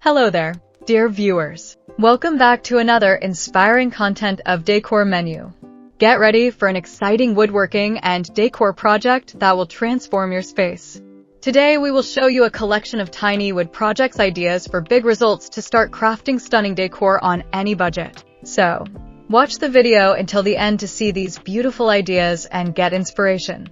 Hello there, dear viewers. Welcome back to another inspiring content of Decor Menu. Get ready for an exciting woodworking and decor project that will transform your space. Today, we will show you a collection of tiny wood projects ideas for big results to start crafting stunning decor on any budget. So, watch the video until the end to see these beautiful ideas and get inspiration.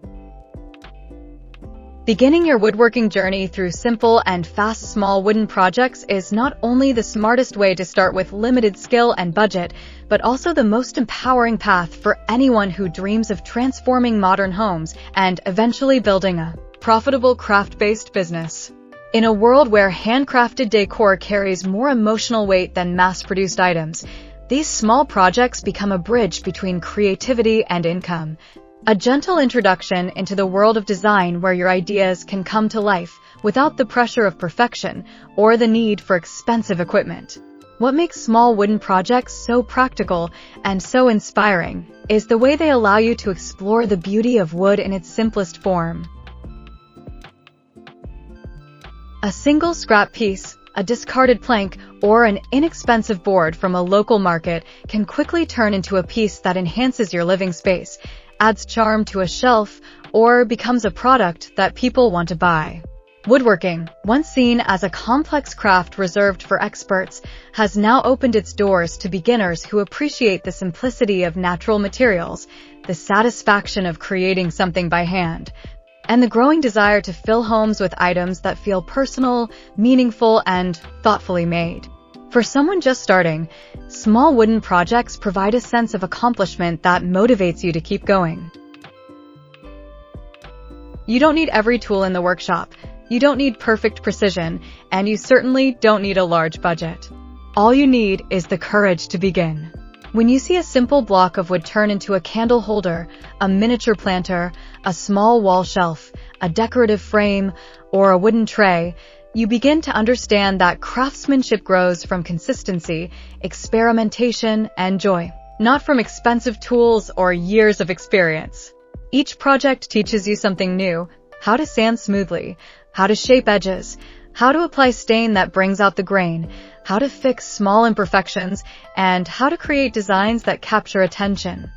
Beginning your woodworking journey through simple and fast small wooden projects is not only the smartest way to start with limited skill and budget, but also the most empowering path for anyone who dreams of transforming modern homes and eventually building a profitable craft-based business. In a world where handcrafted decor carries more emotional weight than mass-produced items, these small projects become a bridge between creativity and income. A gentle introduction into the world of design where your ideas can come to life without the pressure of perfection or the need for expensive equipment. What makes small wooden projects so practical and so inspiring is the way they allow you to explore the beauty of wood in its simplest form. A single scrap piece, a discarded plank, or an inexpensive board from a local market can quickly turn into a piece that enhances your living space, adds charm to a shelf, or becomes a product that people want to buy. Woodworking, once seen as a complex craft reserved for experts, has now opened its doors to beginners who appreciate the simplicity of natural materials, the satisfaction of creating something by hand, and the growing desire to fill homes with items that feel personal, meaningful, and thoughtfully made. For someone just starting, small wooden projects provide a sense of accomplishment that motivates you to keep going. You don't need every tool in the workshop, you don't need perfect precision, and you certainly don't need a large budget. All you need is the courage to begin. When you see a simple block of wood turn into a candle holder, a miniature planter, a small wall shelf, a decorative frame, or a wooden tray, you begin to understand that craftsmanship grows from consistency, experimentation, and joy, not from expensive tools or years of experience. Each project teaches you something new: how to sand smoothly, how to shape edges, how to apply stain that brings out the grain, how to fix small imperfections, and how to create designs that capture attention.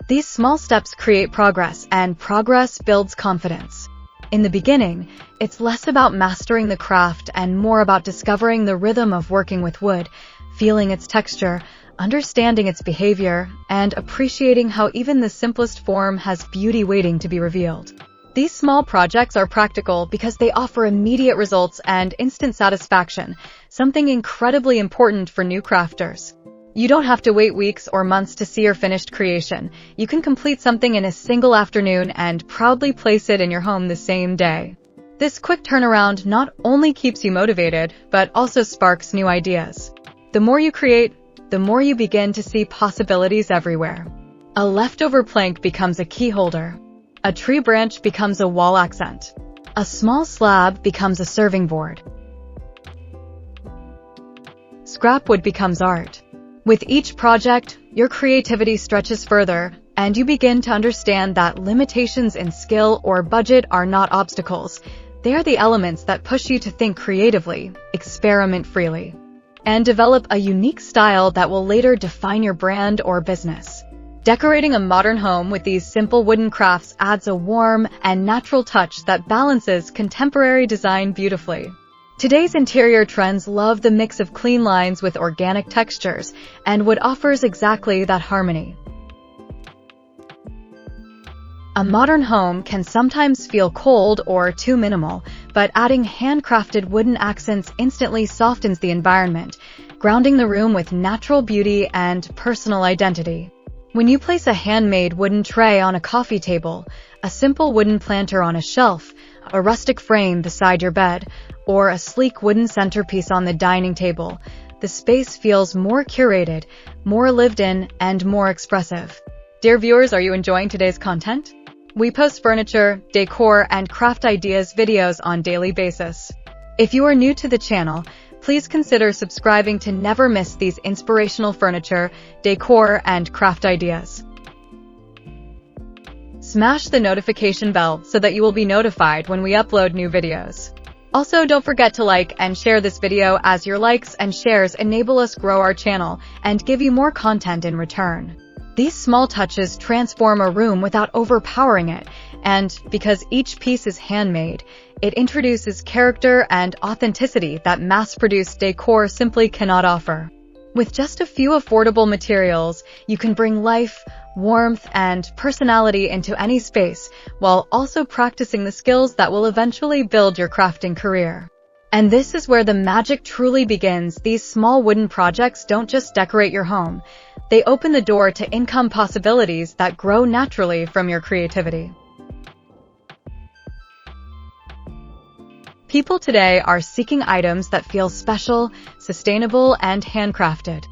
These small steps create progress, and progress builds confidence. In the beginning, it's less about mastering the craft and more about discovering the rhythm of working with wood, feeling its texture, understanding its behavior, and appreciating how even the simplest form has beauty waiting to be revealed. These small projects are practical because they offer immediate results and instant satisfaction, something incredibly important for new crafters. You don't have to wait weeks or months to see your finished creation. You can complete something in a single afternoon and proudly place it in your home the same day. This quick turnaround not only keeps you motivated, but also sparks new ideas. The more you create, the more you begin to see possibilities everywhere. A leftover plank becomes a key holder. A tree branch becomes a wall accent. A small slab becomes a serving board. Scrap wood becomes art. With each project, your creativity stretches further, and you begin to understand that limitations in skill or budget are not obstacles. They are the elements that push you to think creatively, experiment freely, and develop a unique style that will later define your brand or business. Decorating a modern home with these simple wooden crafts adds a warm and natural touch that balances contemporary design beautifully. Today's interior trends love the mix of clean lines with organic textures, and wood offers exactly that harmony. A modern home can sometimes feel cold or too minimal, but adding handcrafted wooden accents instantly softens the environment, grounding the room with natural beauty and personal identity. When you place a handmade wooden tray on a coffee table, a simple wooden planter on a shelf, a rustic frame beside your bed, or a sleek wooden centerpiece on the dining table, the space feels more curated, more lived in, and more expressive. Dear viewers, are you enjoying today's content? We post furniture, decor, and craft ideas videos on daily basis. If you are new to the channel, please consider subscribing to never miss these inspirational furniture, decor, and craft ideas. Smash the notification bell so that you will be notified when we upload new videos. Also, don't forget to like and share this video, as your likes and shares enable us grow our channel and give you more content in return. These small touches transform a room without overpowering it, and because each piece is handmade, it introduces character and authenticity that mass-produced decor simply cannot offer. With just a few affordable materials, you can bring life, warmth, and personality into any space, while also practicing the skills that will eventually build your crafting career. And this is where the magic truly begins. These small wooden projects don't just decorate your home. They open the door to income possibilities that grow naturally from your creativity. People today are seeking items that feel special, sustainable, and handcrafted.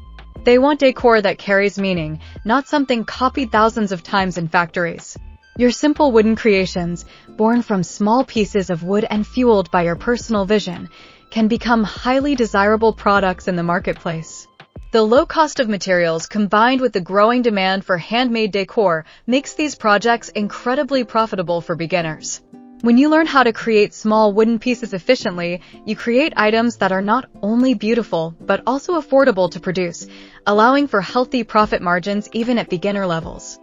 They want decor that carries meaning, not something copied thousands of times in factories. Your simple wooden creations, born from small pieces of wood and fueled by your personal vision, can become highly desirable products in the marketplace. The low cost of materials combined with the growing demand for handmade decor makes these projects incredibly profitable for beginners. When you learn how to create small wooden pieces efficiently, you create items that are not only beautiful, but also affordable to produce, allowing for healthy profit margins even at beginner levels.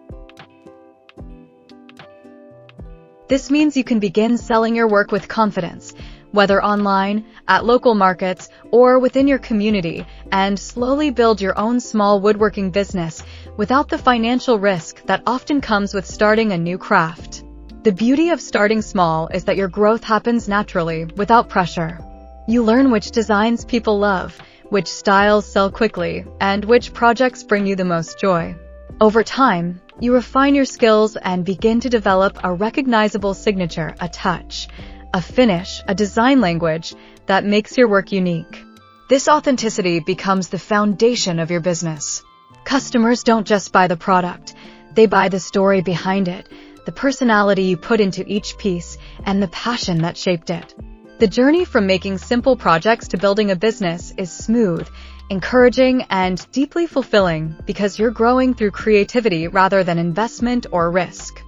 This means you can begin selling your work with confidence, whether online, at local markets, or within your community, and slowly build your own small woodworking business without the financial risk that often comes with starting a new craft. The beauty of starting small is that your growth happens naturally, without pressure. You learn which designs people love, which styles sell quickly, and which projects bring you the most joy. Over time, you refine your skills and begin to develop a recognizable signature, a touch, a finish, a design language that makes your work unique. This authenticity becomes the foundation of your business. Customers don't just buy the product, they buy the story behind it, the personality you put into each piece, and the passion that shaped it. The journey from making simple projects to building a business is smooth, encouraging, and deeply fulfilling because you're growing through creativity rather than investment or risk.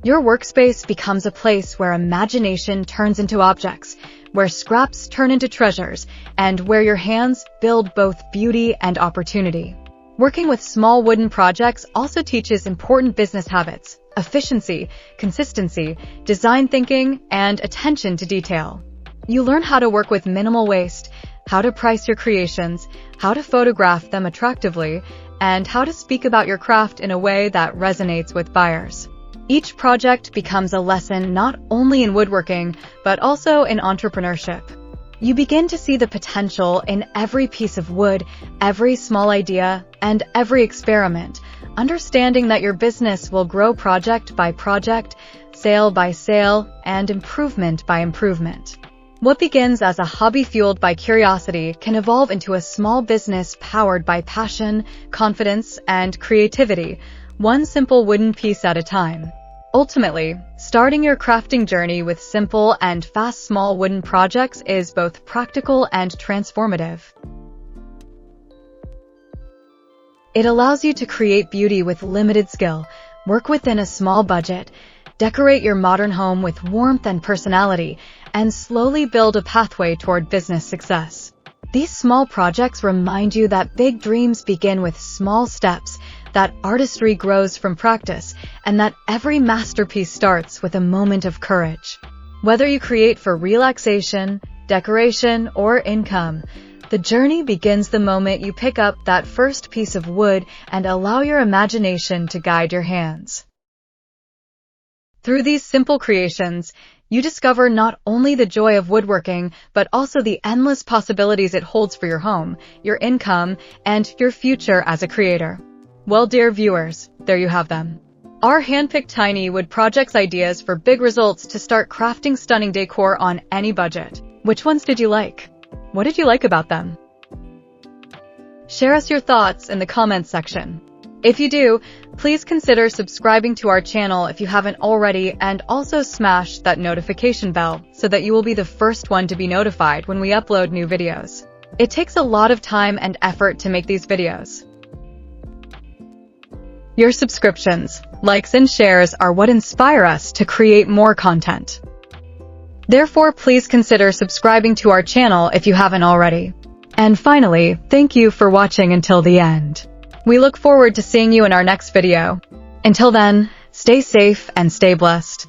Your workspace becomes a place where imagination turns into objects, where scraps turn into treasures, and where your hands build both beauty and opportunity. Working with small wooden projects also teaches important business habits: efficiency, consistency, design thinking, and attention to detail. You learn how to work with minimal waste, how to price your creations, how to photograph them attractively, and how to speak about your craft in a way that resonates with buyers. Each project becomes a lesson not only in woodworking, but also in entrepreneurship. You begin to see the potential in every piece of wood, every small idea, and every experiment, understanding that your business will grow project by project, sale by sale, and improvement by improvement. What begins as a hobby fueled by curiosity can evolve into a small business powered by passion, confidence, and creativity, one simple wooden piece at a time. Ultimately, starting your crafting journey with simple and fast small wooden projects is both practical and transformative. It allows you to create beauty with limited skill, work within a small budget, decorate your modern home with warmth and personality, and slowly build a pathway toward business success. These small projects remind you that big dreams begin with small steps, that artistry grows from practice, and that every masterpiece starts with a moment of courage. Whether you create for relaxation, decoration, or income, the journey begins the moment you pick up that first piece of wood and allow your imagination to guide your hands. Through these simple creations, you discover not only the joy of woodworking, but also the endless possibilities it holds for your home, your income, and your future as a creator. Well, dear viewers, there you have them. Our hand-picked tiny wood projects ideas for big results to start crafting stunning decor on any budget. Which ones did you like? What did you like about them? Share us your thoughts in the comments section. If you do, please consider subscribing to our channel if you haven't already, and also smash that notification bell so that you will be the first one to be notified when we upload new videos. It takes a lot of time and effort to make these videos. Your subscriptions, likes, and shares are what inspire us to create more content. Therefore, please consider subscribing to our channel if you haven't already. And finally, thank you for watching until the end. We look forward to seeing you in our next video. Until then, stay safe and stay blessed.